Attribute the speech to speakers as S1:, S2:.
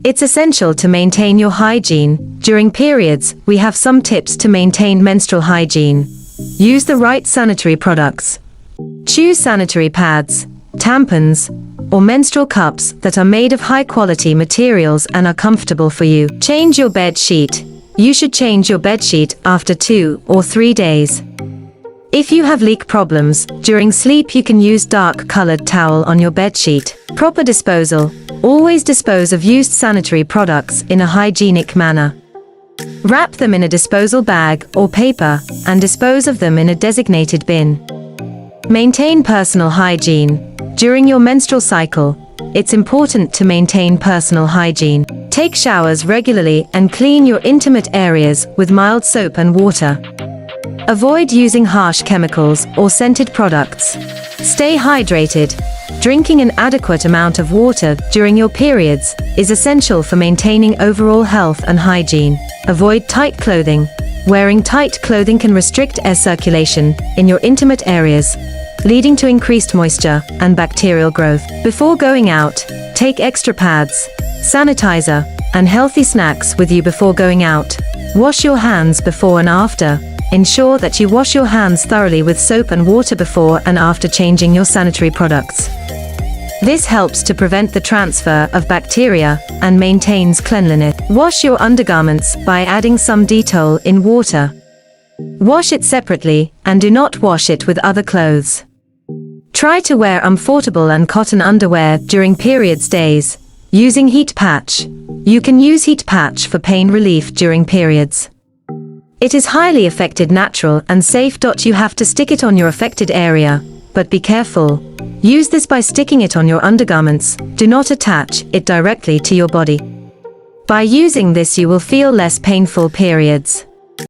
S1: It's essential to maintain your hygiene. During periods, we have some tips to maintain menstrual hygiene. Use the right sanitary products. Choose sanitary pads, tampons, or menstrual cups that are made of high-quality materials and are comfortable for you. Change your bed sheet. You should change your bed sheet after 2 or 3 days. If you have leak problems, during sleep you can use dark-colored towel on your bed sheet. Proper disposal. Always dispose of used sanitary products in a hygienic manner. Wrap them in a disposal bag or paper, and dispose of them in a designated bin. Maintain personal hygiene. During your menstrual cycle, it's important to maintain personal hygiene. Take showers regularly and clean your intimate areas with mild soap and water. Avoid using harsh chemicals or scented products. Stay hydrated. Drinking an adequate amount of water during your periods is essential for maintaining overall health and hygiene. Avoid tight clothing. Wearing tight clothing can restrict air circulation in your intimate areas, leading to increased moisture and bacterial growth. Before going out, take extra pads, sanitizer, and healthy snacks with you before going out. Wash your hands before and after. Ensure that you wash your hands thoroughly with soap and water before and after changing your sanitary products. This helps to prevent the transfer of bacteria and maintains cleanliness. Wash your undergarments by adding some Dettol in water. Wash it separately and do not wash it with other clothes. Try to wear comfortable and cotton underwear during periods days. Using heat patch. You can use heat patch for pain relief during periods. It is highly effective, natural and safe. You have to stick it on your affected area, but be careful. Use this by sticking it on your undergarments. Do not attach it directly to your body. By using this you will feel less painful periods.